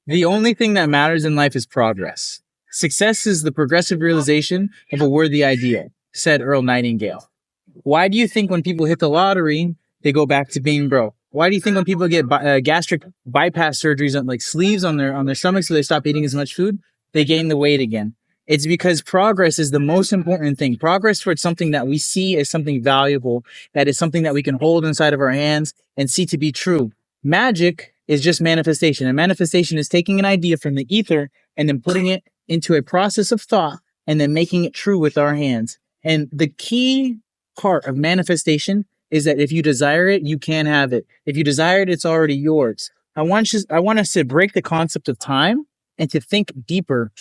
The only thing that matters in life is progress. Success is the progressive realization of a worthy ideal, said Earl Nightingale. Why do you think when people hit the lottery, they go back to being broke? Why do you think when people get gastric bypass surgeries on like sleeves on their stomachs so they stop eating as much food, they gain the weight again? It's because progress is the most important thing. Progress towards something that we see as something valuable, that is something that we can hold inside of our hands and see to be true. Magic is just manifestation. And manifestation is taking an idea from the ether and then putting it into a process of thought and then making it true with our hands. And the key part of manifestation is that if you desire it, you can have it. If you desire it, it's already yours. I want us to break the concept of time and to think deeper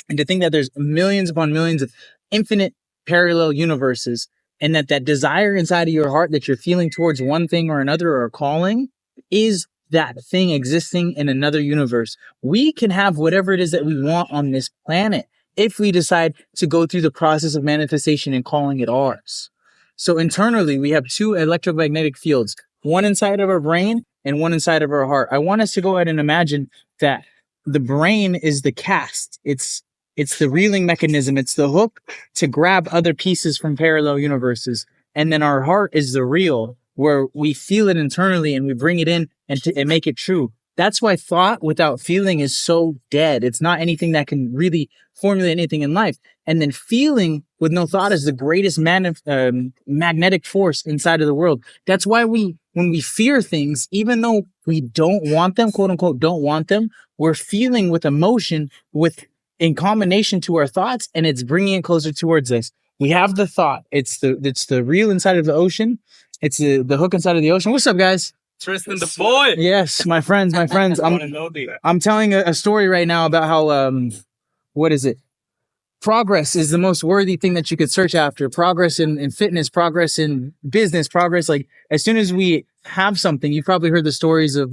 and to think that there's millions upon millions of infinite parallel universes, and that desire inside of your heart that you're feeling towards one thing or another or a calling is that thing existing in another universe. We can have whatever it is that we want on this planet if we decide to go through the process of manifestation and calling it ours. So internally, we have two electromagnetic fields, one inside of our brain and one inside of our heart. I want us to go ahead and imagine that the brain is the cast. It's the reeling mechanism. It's the hook to grab other pieces from parallel universes. And then our heart is the reel where we feel it internally and we bring it in and make it true. That's why thought without feeling is so dead. It's not anything that can really formulate anything in life. And then feeling with no thought is the greatest magnetic force inside of the world. That's why when we fear things, even though we don't want them, quote unquote, don't want them, we're feeling with emotion in combination to our thoughts, and it's bringing it closer towards us. We have the thought. It's the reel inside of the ocean. It's the hook inside of the ocean. What's up, guys? Tristan the boy. Yes, my friends. I'm telling a story right now about how what is it? Progress is the most worthy thing that you could search after. Progress in fitness, progress in business, progress. Like as soon as we have something, you've probably heard the stories of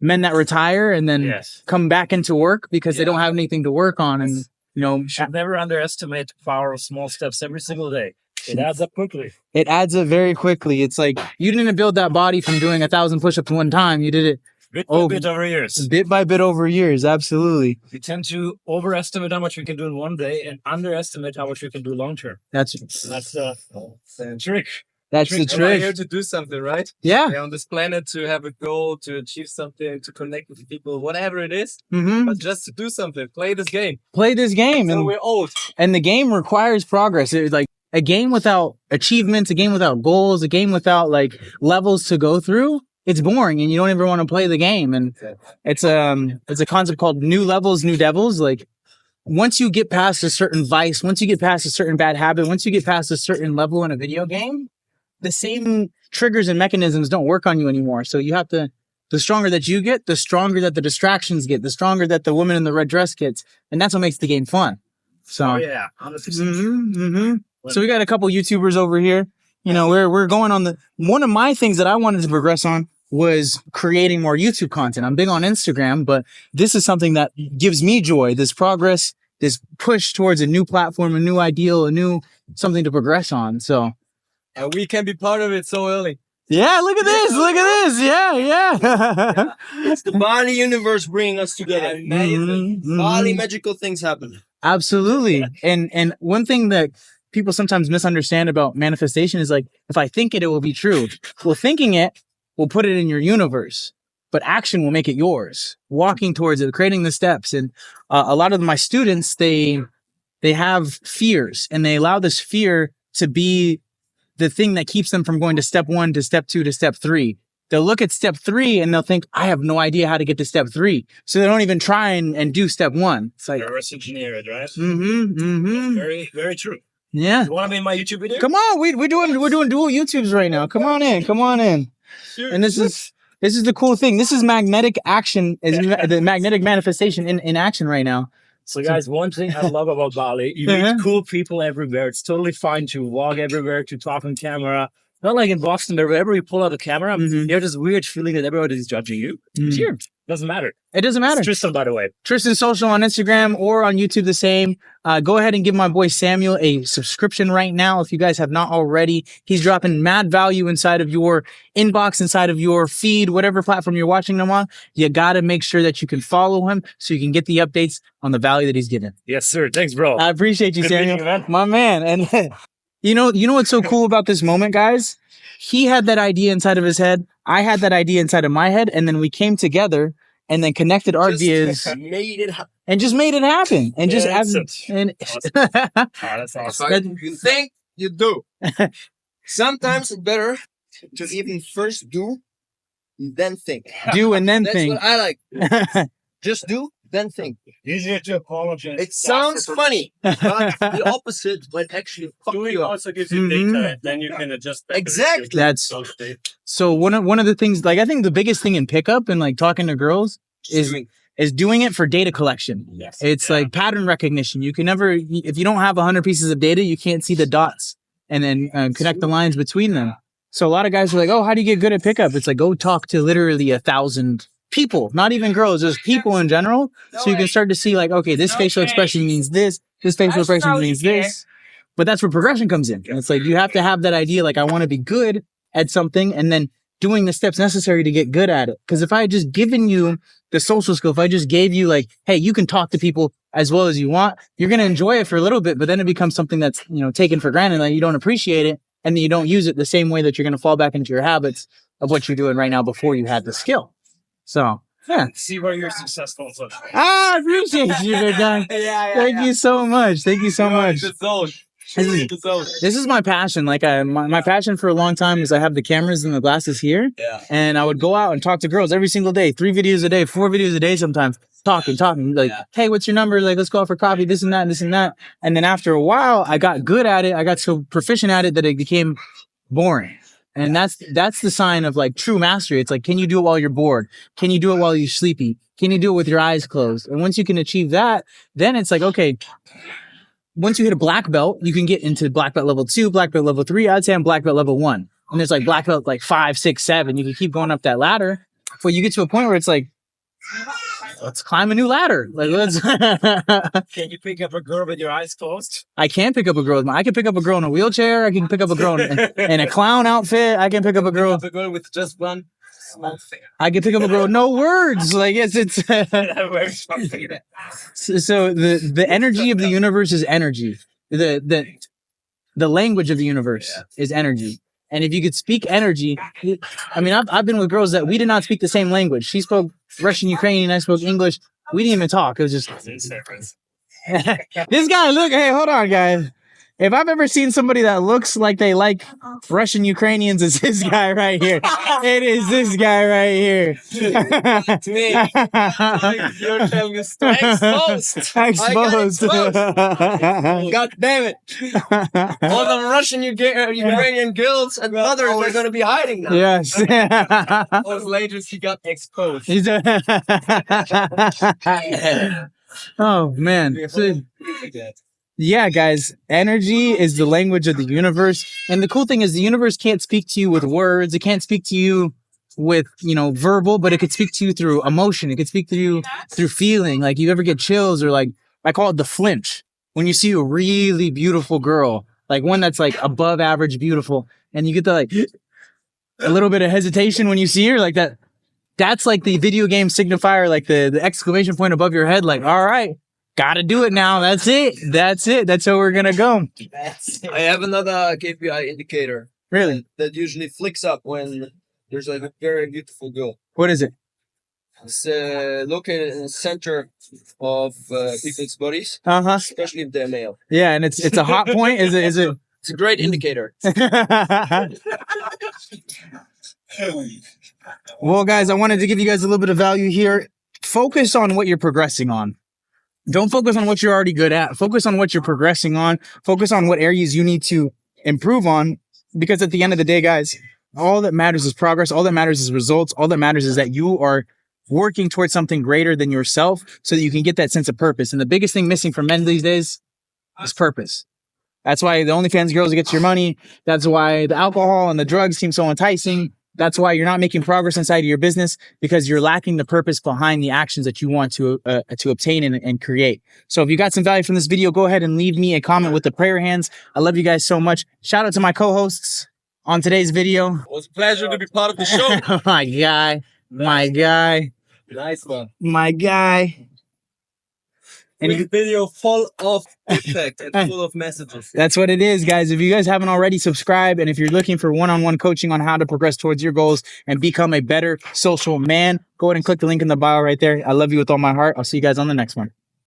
men that retire and then come back into work because they don't have anything to work on. And you should never underestimate the power of small steps every single day. It adds up quickly. It adds up very quickly. It's like you didn't build that body from doing 1,000 push-ups one time. You did it bit by bit over years. Bit by bit over years. Absolutely. We tend to overestimate how much we can do in one day and underestimate how much we can do long term. That's the trick. That's the trick. We're here to do something, right? Yeah. We're on this planet to have a goal, to achieve something, to connect with people, whatever it is. But just to do something, play this game. And we're old. And the game requires progress. It's like a game without achievements, a game without goals, a game without like levels to go through. It's boring, and you don't ever want to play the game. And it's a concept called new levels, new devils. Like once you get past a certain vice, once you get past a certain bad habit, once you get past a certain level in a video game, the same triggers and mechanisms don't work on you anymore. So you have to, the stronger that you get, the stronger that the distractions get, the stronger that the woman in the red dress gets. And that's what makes the game fun. So, 100%. So we got a couple YouTubers over here. We're going on one of my things that I wanted to progress on was creating more YouTube content. I'm big on Instagram, but this is something that gives me joy, this progress, this push towards a new platform, a new ideal, something to progress on. So. And we can be part of it so early. Yeah, look at this. Look at this. Yeah. It's the Bali universe bringing us together. Amazing. Bali magical things happen. Absolutely. And one thing that people sometimes misunderstand about manifestation is like, if I think it, it will be true. Well, thinking it will put it in your universe, but action will make it yours. Walking towards it, creating the steps. And a lot of my students, they have fears, and they allow this fear to be the thing that keeps them from going to step 1 to step 2 to step 3. They'll look at step 3 and they'll think, I have no idea how to get to step 3. So they don't even try and do step 1. It's like reverse engineer it, right? Very, very true. Yeah. You want to be in my YouTube video? Come on, we're doing dual YouTubes right now. Come on in. Sure. And this is the cool thing. This is magnetic action, the magnetic manifestation in action right now. So guys, one thing I love about Bali, you meet cool people everywhere. It's totally fine to walk everywhere, to talk on camera. Not like in Boston, where wherever you pull out a camera, you have this weird feeling that everybody is judging you. It's here. Doesn't matter. It doesn't matter. It's Tristan, by the way. Tristan Social on Instagram or on YouTube the same. Go ahead and give my boy Samuel a subscription right now if you guys have not already. He's dropping mad value inside of your inbox, inside of your feed, whatever platform you're watching them on. You got to make sure that you can follow him so you can get the updates on the value that he's giving. Yes, sir. Thanks, bro. I appreciate you, Good Samuel. meeting you, man. My man. And you know what's so cool about this moment, guys? He had that idea inside of his head. I had that idea inside of my head. And then we came together and then connected our ideas Made it happen. and just made it happen. And just and That's awesome. You think, you do. Sometimes it's better to even first do, then think. do and then That's think. what I like. Just do, then think. Easier to apologize. It sounds funny, but the opposite might actually fuck Doing you up. also gives you data, then you can adjust. that. Exactly. That's so one of the things, like I think the biggest thing in pickup and like talking to girls is doing it for data collection. Yes. It's like pattern recognition. You can never, if you don't have 100 pieces of data, you can't see the dots and then connect the lines between them. So a lot of guys are like, oh, how do you get good at pickup? It's like, go talk to literally 1,000 people, not even girls, just people in general. So you can start to see like, okay, this facial expression means this facial expression means this. But that's where progression comes in. And it's like, you have to have that idea, like, I want to be good at something and then doing the steps necessary to get good at it. Because if I had just given you the social skill, if I just gave you like, hey, you can talk to people as well as you want, you're going to enjoy it for a little bit, but then it becomes something that's, taken for granted, like you don't appreciate it. And then you don't use it the same way that you're going to fall back into your habits of what you're doing right now before you had the skill. So, yeah. See where you're successful in social. I appreciate you, big guy. Thank you so much. Thank you so much. This is my passion. Like my passion for a long time is I have the cameras and the glasses here. Yeah. And I would go out and talk to girls every single day, 3 videos a day, 4 videos a day sometimes, talking. Like, hey, what's your number? Like, let's go out for coffee, this and that, and this and that. And then after a while, I got good at it. I got so proficient at it that it became boring. And that's the sign of like true mastery. It's like, can you do it while you're bored? Can you do it while you're sleepy? Can you do it with your eyes closed? And once you can achieve that, then it's like, okay, once you hit a black belt, you can get into black belt level 2, black belt level 3. I'd say I'm black belt level 1. And there's like black belt like 5, 6, 7. You can keep going up that ladder. But you get to a point where it's like, let's climb a new ladder. Like, let's. Can you pick up a girl with your eyes closed? I can pick up a girl. I can pick up a girl in a wheelchair. I can pick up a girl in a clown outfit. I can pick up a girl with just one small thing. I can pick up a girl. No words. Like it's. So the energy of the universe is energy. The language of the universe is energy. And if you could speak energy, I mean, I've been with girls that we did not speak the same language. She spoke Russian, Ukrainian, I spoke English. We didn't even talk. It was just this guy. Look, hey, hold on, guys. If I've ever seen somebody that looks like they like Russian Ukrainians, it's this guy right here. It is this guy right here. To me, you're telling a story. Exposed. God damn it. All the Russian, Ukrainian girls and others are going to be hiding now. Yes. Or later he got exposed. Oh, man. Yeah, guys, energy is the language of the universe. And the cool thing is the universe can't speak to you with words. It can't speak to you with, verbal, but it could speak to you through emotion. It could speak to you through feeling. Like you ever get chills or like, I call it the flinch. When you see a really beautiful girl, like one that's like above average beautiful, and you get the like a little bit of hesitation when you see her like that. That's like the video game signifier, like the exclamation point above your head. Like, all right. Gotta do it now. That's it. That's how we're gonna go. I have another KPI indicator. Really? That usually flicks up when there's like a very beautiful girl. What is it? It's located in the center of people's bodies, especially if they're male. Yeah, and it's a hot point. Is it? It's a great indicator. Well, guys, I wanted to give you guys a little bit of value here. Focus on what you're progressing on. Don't focus on what you're already good at. Focus on what you're progressing on. Focus on what areas you need to improve on. Because at the end of the day, guys, all that matters is progress. All that matters is results. All that matters is that you are working towards something greater than yourself so that you can get that sense of purpose. And the biggest thing missing from men these days is purpose. That's why the OnlyFans girls gets your money. That's why the alcohol and the drugs seem so enticing. That's why you're not making progress inside of your business, because you're lacking the purpose behind the actions that you want to obtain and create. So if you got some value from this video, go ahead and leave me a comment with the prayer hands. I love you guys so much. Shout out to my co-hosts on today's video. It was a pleasure to be part of the show. My guy, my guy, Nice one. my guy. And Quick video full of impact and full of messages. that's what it is, guys. If you guys haven't already, subscribe. And if you're looking for one-on-one coaching on how to progress towards your goals and become a better social man, go ahead and click the link in the bio right there. I love you with all my heart. I'll see you guys on the next one.